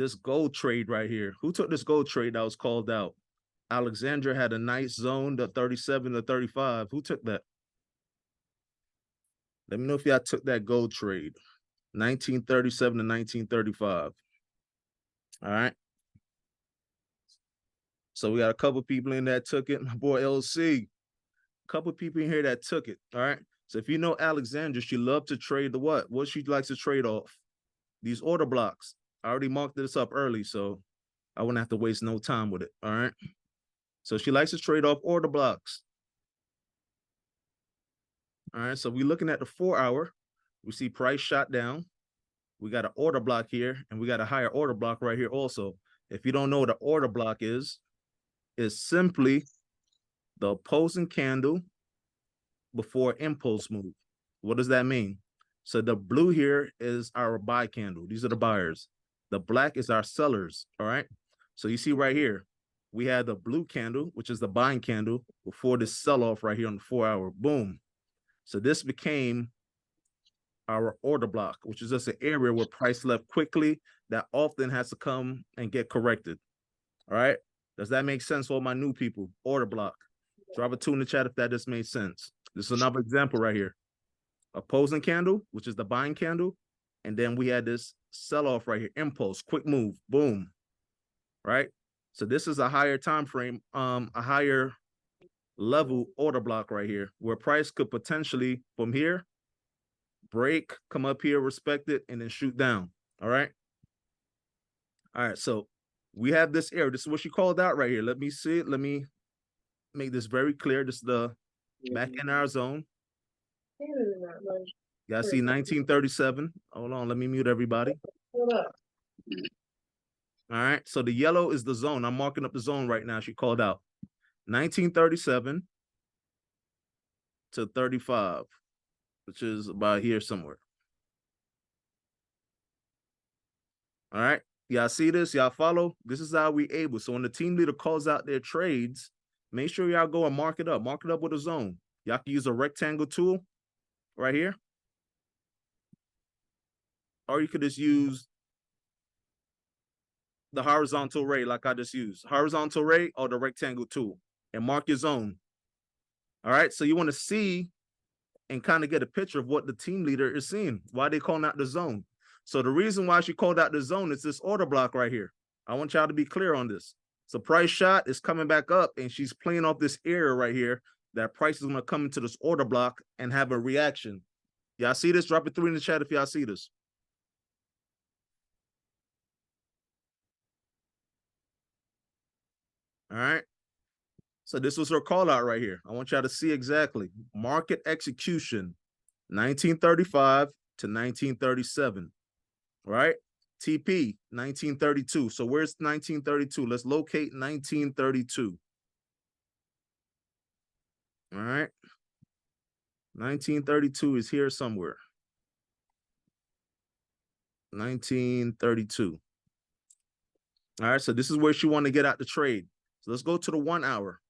this gold trade right here. Who took this gold trade that was called out? Alexandra had a nice zone, the 37 to 35. Who took that? Let me know if y'all took that gold trade. 1937 to 1935. All right. So we got a couple people in that took it. My boy LC. A couple people in here that took it. All right. So if you know Alexandra, she loved to trade the what? What she likes to trade off? These order blocks. I already marked this up early, so I wouldn't have to waste no time with it. All right. So she likes to trade off order blocks. All right. So we're looking at the 4 hour. We see price shot down. We got an order block here, and we got a higher order block right here also. If you don't know what an order block is simply the opposing candle before impulse move. What does that mean? So the blue here is our buy candle. These are the buyers. The black is our sellers. All right. So you see right here, we had the blue candle, which is the buying candle before this sell-off right here on the 4 hour. Boom. So this became our order block, which is just an area where price left quickly that often has to come and get corrected. All right. Does that make sense for all my new people? Order block. Drop a 2 in the chat if that just made sense. This is another example right here. Opposing candle, which is the buying candle. And then we had this sell-off right here. Impulse, quick move, boom. Right? So this is a higher time frame, a higher level order block right here, where price could potentially from here break, come up here, respect it, and then shoot down. All right. All right. So we have this area. This is what she called out right here. Let me see it. Let me make this very clear. This is the back in our zone. Y'all see 1937. Hold on. Let me mute everybody. Hold up. All right. So the yellow is the zone. I'm marking up the zone right now. She called out 1937 to 35, which is about here somewhere. All right. Y'all see this? Y'all follow? This is how we able. So when the team leader calls out their trades, make sure y'all go and mark it up. Mark it up with a zone. Y'all can use a rectangle tool right here. Or you could just use the horizontal ray like I just used. Horizontal ray or the rectangle tool. And mark your zone. All right. So you want to see and kind of get a picture of what the team leader is seeing. Why they calling out the zone. So the reason why she called out the zone is this order block right here. I want y'all to be clear on this. So price shot is coming back up and she's playing off this area right here that price is going to come into this order block and have a reaction. Y'all see this? Drop a 3 in the chat if y'all see this. All right. So this was her call out right here. I want y'all to see exactly. Market execution, 1935 to 1937. Right? TP, 1932. So where's 1932? Let's locate 1932. All right. 1932 is here somewhere. 1932. All right. So this is where she wanted to get out the trade. So let's go to the 1 hour.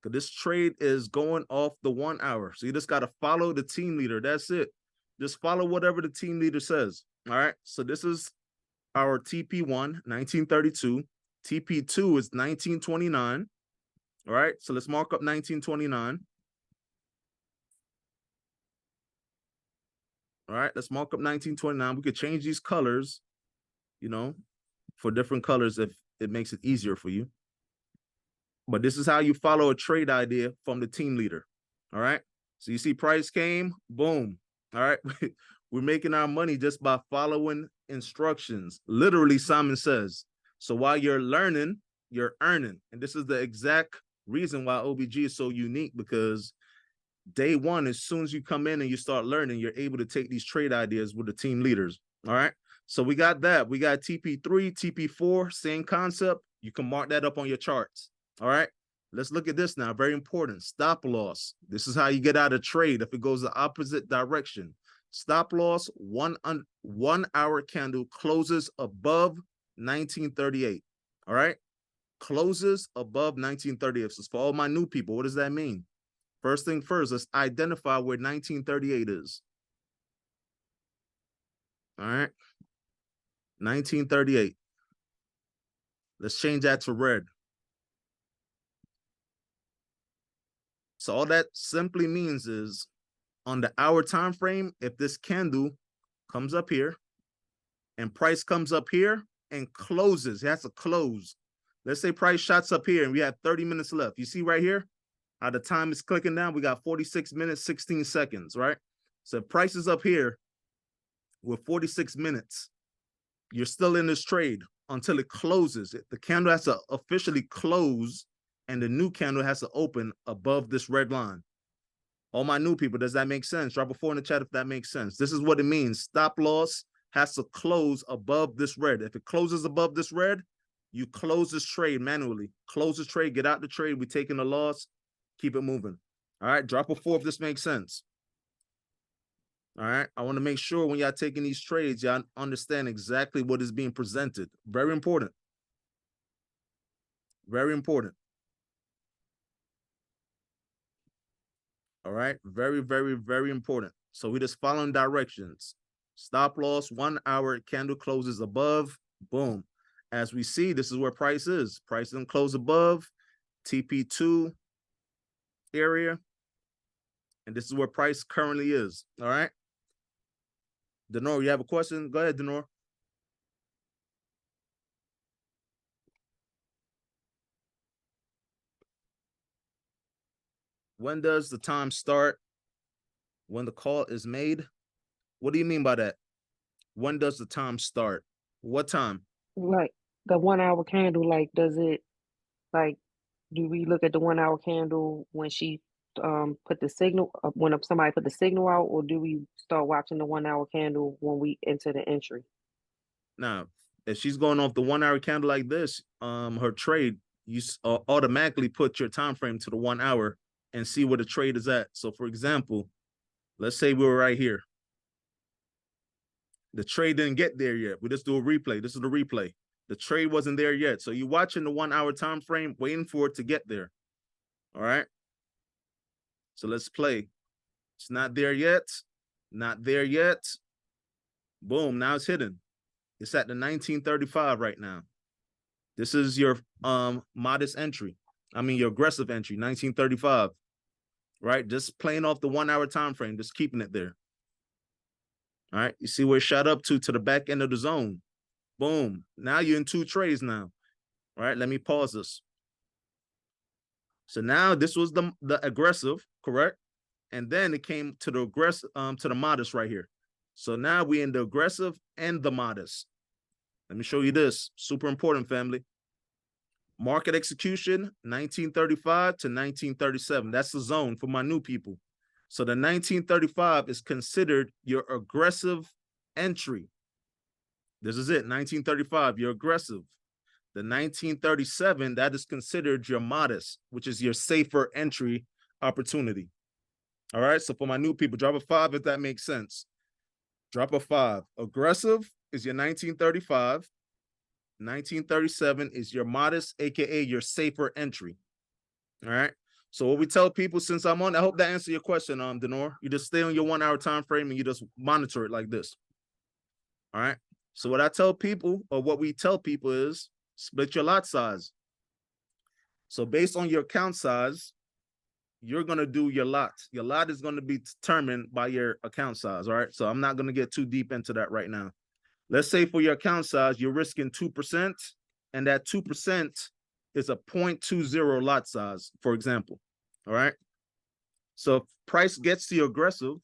Because this trade is going off the 1 hour. So you just got to follow the team leader. That's it. Just follow whatever the team leader says. All right. So this is our TP1, 1932. TP2 is 1929. All right. So let's mark up 1929. All right. Let's mark up 1929. We could change these colors, you know, for different colors if it makes it easier for you. But this is how you follow a trade idea from the team leader. All right. So you see price came, boom. All right. We're making our money just by following instructions. Literally, Simon says. So while you're learning, you're earning. And this is the exact reason why OBG is so unique, because day one, as soon as you come in and you start learning, you're able to take these trade ideas with the team leaders. All right. So we got that. We got TP3, TP4, same concept. You can mark that up on your charts. All right. Let's look at this now. Very important. Stop loss. This is how you get out of trade if it goes the opposite direction. Stop loss, 1 hour candle closes above 1938. All right. Closes above 1938. So for all my new people, what does that mean? First thing first, let's identify where 1938 is. All right. 1938. Let's change that to red. So all that simply means is on the hour time frame, if this candle comes up here and price comes up here and closes, it has to close. Let's say price shots up here and we have 30 minutes left. You see right here how the time is clicking down? We got 46 minutes, 16 seconds, right? So if price is up here with 46 minutes, you're still in this trade until it closes. The candle has to officially close and the new candle has to open above this red line. All my new people, does that make sense? Drop a 4 in the chat if that makes sense. This is what it means. Stop loss has to close above this red. If it closes above this red, you close this trade manually. Close the trade, get out the trade. We're taking the loss, keep it moving. All right, drop a 4 if this makes sense. All right, I want to make sure when y'all taking these trades, y'all understand exactly what is being presented. Very important. Very important. All right, very, very, very important. So we just following directions. Stop loss, 1 hour, candle closes above, boom. As we see, this is where price is. Price didn't close above, TP2 area, and this is where price currently is, all right? Denor, you have a question? Go ahead, Denor. When does the time start? When the call is made? What do you mean by that? When does the time start? What time? Like the 1 hour candle, like does it like do we look at the 1 hour candle when she put the signal when somebody put the signal out, or do we start watching the 1 hour candle when we enter the entry? Now, if she's going off the 1 hour candle like this, her trade, you automatically put your time frame to the 1 hour and see where the trade is at. So for example, let's say we were right here. The trade didn't get there yet. We just do a replay. This is the replay. The trade wasn't there yet. So you're watching the 1 hour time frame, waiting for it to get there. All right. So let's play. It's not there yet. Not there yet. Boom. Now it's hidden. It's at the 1935 right now. This is your modest entry. I mean your aggressive entry, 1935. Right? Just playing off the 1 hour time frame, just keeping it there. All right. You see where it shot up to the back end of the zone. Boom. Now you're in 2 trades now. All right. Let me pause this. So now this was the aggressive, correct? And then it came to the aggressive, to the modest right here. So now we're in the aggressive and the modest. Let me show you this. Super important, family. Market execution, 1935 to 1937. That's the zone for my new people. So the 1935 is considered your aggressive entry. This is it, 1935, you're aggressive. The 1937, that is considered your modest, which is your safer entry opportunity. All right, so for my new people, drop a 5 if that makes sense. Drop a 5. Aggressive is your 1935. 1937 is your modest, aka your safer entry. All right. So what we tell people since I'm on, I hope that answers your question, Denor. You just stay on your 1 hour time frame and you just monitor it like this. All right. So what I tell people, or what we tell people, is split your lot size. So based on your account size, you're going to do your lot. Your lot is going to be determined by your account size. All right. So I'm not going to get too deep into that right now. Let's say for your account size, you're risking 2%, and that 2% is a 0.20 lot size, for example. All right. So if price gets to your aggressive,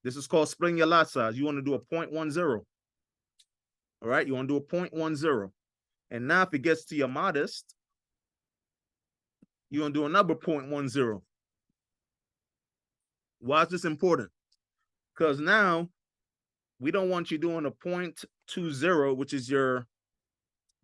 this is called splitting your lot size. You want to do a 0.10. All right. You want to do a 0.10. And now if it gets to your modest, you're going to do another 0.10. Why is this important? Because now we don't want you doing a 0.20, which is your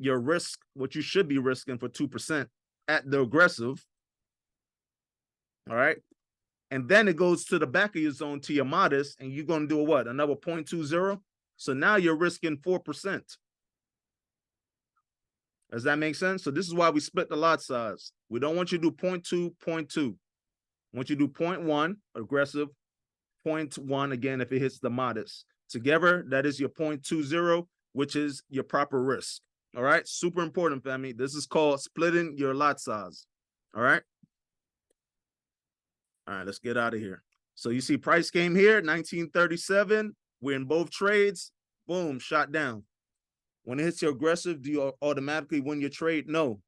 risk, what you should be risking for 2% at the aggressive. All right. And then it goes to the back of your zone to your modest, and you're going to do a what? Another 0.20. So now you're risking 4%. Does that make sense? So this is why we split the lot size. We don't want you to do 0.2, 0.2. I want you to do 0.1, aggressive, 0.1 again if it hits the modest. Together, that is your 0.20. which is your proper risk. All right, super important, family. This is called splitting your lot size. All right. All right, let's get out of here. So you see price came here, 1937. We're in both trades. Boom, shot down. When it hits your aggressive, do you automatically win your trade? No.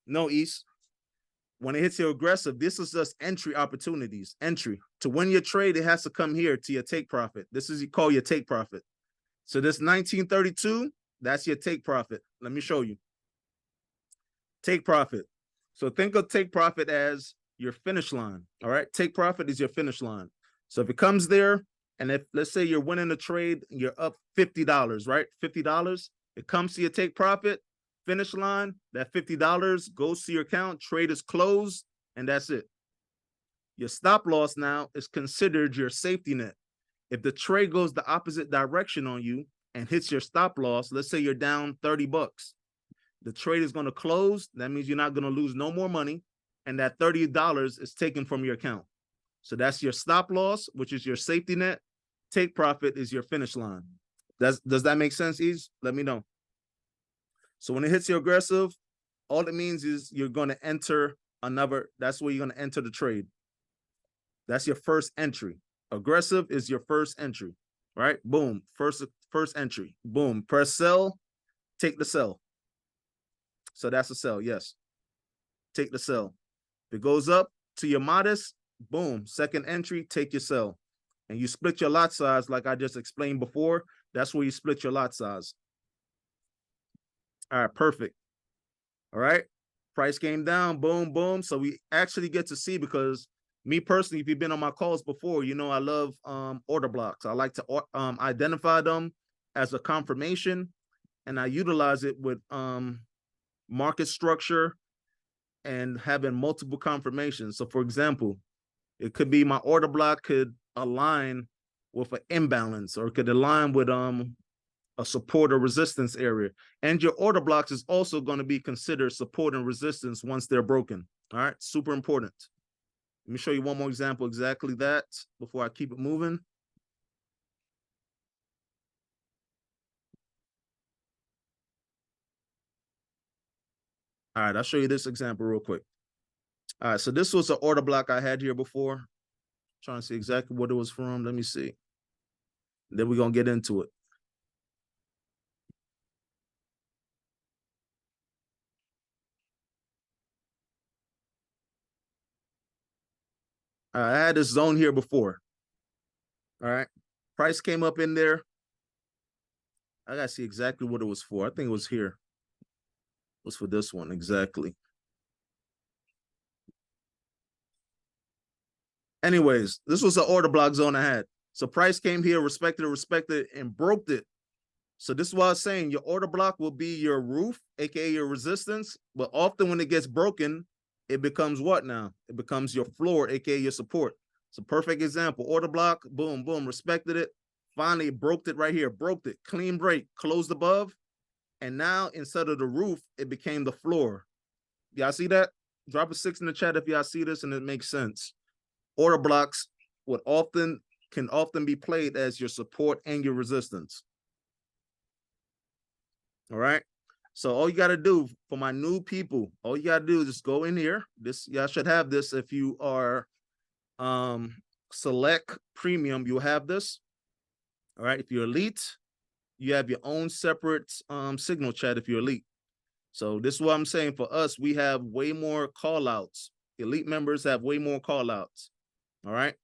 No, East. When it hits your aggressive, this is just entry opportunities. Entry. To win your trade, it has to come here to your take profit. This is you call your take profit. So this 1932, that's your take profit. Let me show you. Take profit. So think of take profit as your finish line. All right. Take profit is your finish line. So if it comes there, and if let's say you're winning a trade, you're up $50, right? $50. It comes to your take profit, finish line, that $50 goes to your account, trade is closed, and that's it. Your stop loss now is considered your safety net. If the trade goes the opposite direction on you and hits your stop loss, let's say you're down 30 bucks. The trade is going to close. That means you're not going to lose no more money. And that $30 is taken from your account. So that's your stop loss, which is your safety net. Take profit is your finish line. Does that make sense, Ease? Let me know. So when it hits your aggressive, all it means is you're going to enter another. That's where you're going to enter the trade. That's your first entry. Aggressive is your first entry, right? Boom. First entry. Boom. Press sell. Take the sell. So that's a sell. Yes. Take the sell. If it goes up to your modest, boom. Second entry. Take your sell. And you split your lot size like I just explained before. That's where you split your lot size. All right, perfect. All right, price came down, boom, boom. So we actually get to see, because me personally, if you've been on my calls before, you know I love order blocks. I like to identify them as a confirmation, and I utilize it with market structure and having multiple confirmations. So for example, it could be my order block could align with an imbalance, or it could align with a support or resistance area. And your order blocks is also going to be considered support and resistance once they're broken. All right, super important. Let me show you one more example, exactly that, before I keep it moving. All right, I'll show you this example real quick. All right, so this was an order block I had here before. Trying to see exactly what it was from. Let me see. Then we're going to get into it. I had this zone here before. All right. Price came up in there. I got to see exactly what it was for. I think it was here. It was for this one. Exactly. Anyways, this was an order block zone I had. So price came here, respected it, and broke it. So this is what I was saying. Your order block will be your roof, aka your resistance. But often when it gets broken, it becomes what now? It becomes your floor, aka your support. It's a perfect example. Order block, boom, boom, respected it. Finally, broke it right here, broke it. Clean break, closed above. And now instead of the roof, it became the floor. Y'all see that? Drop a 6 in the chat if y'all see this and it makes sense. Order blocks can often be played as your support and your resistance. All right. So all you got to do for my new people, all you got to do is just go in here. This, y'all should have this. If you are select premium, you'll have this. All right. If you're elite, you have your own separate signal chat if you're elite. So this is what I'm saying. For us, we have way more call outs. Elite members have way more call outs. All right.